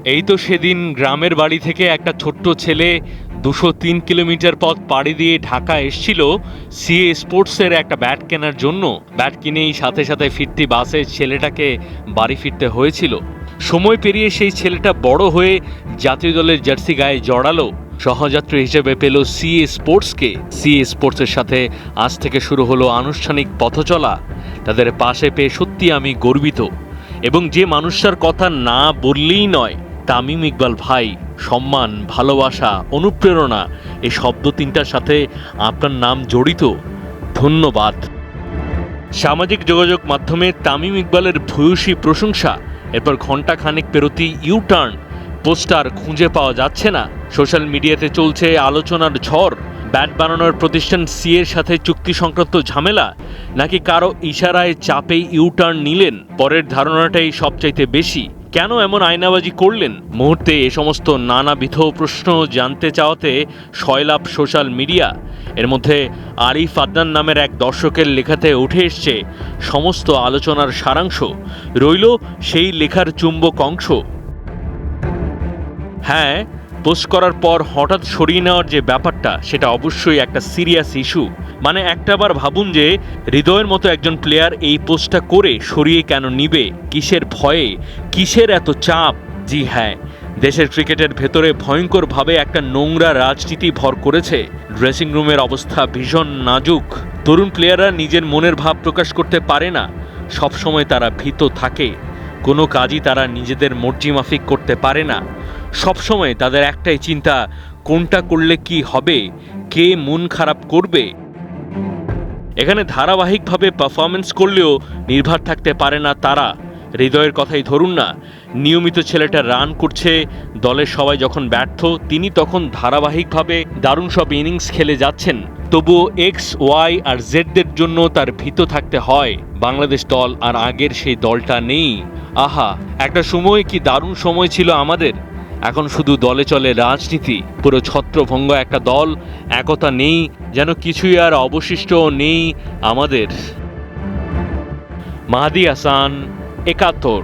এই তো সেদিন গ্রামের বাড়ি থেকে একটা ছোট্ট ছেলে 203 কিলোমিটার পথ পাড়ি দিয়ে ঢাকা এসেছিল সিএ স্পোর্টসের একটা ব্যাট কেনার জন্য। ব্যাট কিনেই সাথে সাথে ফিরতি বাসে ছেলেটাকে বাড়ি ফিরতে হয়েছিল। সময় পেরিয়ে সেই ছেলেটা বড় হয়ে জাতীয় দলের জার্সি গায়ে জড়ালো, সহযাত্রী হিসেবে পেল সিএ স্পোর্টসকে। সিএ স্পোর্টসের সাথে আজ থেকে শুরু হলো আনুষ্ঠানিক পথচলা। তাদের পাশে পেয়ে সত্যি আমি গর্বিত। এবং যে মানুষটার কথা না বললেই নয়, তামিম ইকবাল ভাই, সম্মান, ভালোবাসা, অনুপ্রেরণা এই শব্দ তিনটার সাথে আপনার নাম জড়িত। ধন্যবাদ। সামাজিক যোগাযোগ মাধ্যমে তামিম ইকবালের ভূয়সী প্রশংসা, এরপর ঘণ্টা খানেক পেরোতি ইউটার্ন, পোস্টার খুঁজে পাওয়া যাচ্ছে না। সোশ্যাল মিডিয়াতে চলছে আলোচনার ঝড়। ব্যাট বানানোর প্রতিষ্ঠান সিএর সাথে চুক্তি সংক্রান্ত ঝামেলা, নাকি কারো ইশারায় চাপে ইউটার্ন নিলেন? পরের ধারণাটাই সবচাইতে বেশি। কেন এমন আয়নাবাজি করলেন? মুহূর্তে এ সমস্ত নানাবিধ প্রশ্ন জানতে চাওয়াতে সয়লাভ সোশ্যাল মিডিয়া। এর মধ্যে আরিফ আদনান নামের এক দর্শকের লেখাতে উঠে এসছে সমস্ত আলোচনার সারাংশ। রইল সেই লেখার চুম্বক অংশ। হ্যাঁ, পোস্ট করার পর হঠাৎ সরিয়ে নেওয়ার যে ব্যাপারটা, সেটা অবশ্যই একটা সিরিয়াস ইস্যু। মানে একটাবার ভাবুন যে হৃদয়ের মতো একজন প্লেয়ার এই পোস্টটা করে সরিয়ে কেন নিবে? কিসের ভয়ে, কিসের এত চাপ? জি হ্যাঁ, দেশের ক্রিকেটের ভেতরে ভয়ঙ্করভাবে একটা নোংরা রাজনীতি ভর করেছে। ড্রেসিং রুমের অবস্থা ভীষণ নাজুক। তরুণ প্লেয়াররা নিজের মনের ভাব প্রকাশ করতে পারে না। সবসময় তারা ভীত থাকে। কোনো কাজই তারা নিজেদের মর্জি মাফিক করতে পারে না। সবসময় তাদের একটাই চিন্তা, কোনটা করলে কি হবে, কে মন খারাপ করবে। এখানে ধারাবাহিকভাবে পারফরমেন্স করলেও নির্ভর থাকতে পারে না তারা। হৃদয়ের কথাই ধরুন না, নিয়মিত ছেলেটা রান করছে, দলের সবাই যখন ব্যর্থ, তিনি তখন ধারাবাহিকভাবে দারুণ সব ইনিংস খেলে যাচ্ছেন। তবুও এক্স, ওয়াই আর জেডদের জন্য তার ভীত থাকতে হয়। বাংলাদেশ দল আর আগের সেই দলটা নেই। আহা, একটা সময় কি দারুণ সময় ছিল আমাদের। এখন শুধু দলে চলে রাজনীতি। পুরো ছত্রভঙ্গ একটা দল, একতা নেই, যেন কিছুই আর অবশিষ্ট নেই আমাদের। মাহাদি হাসান, ৭১।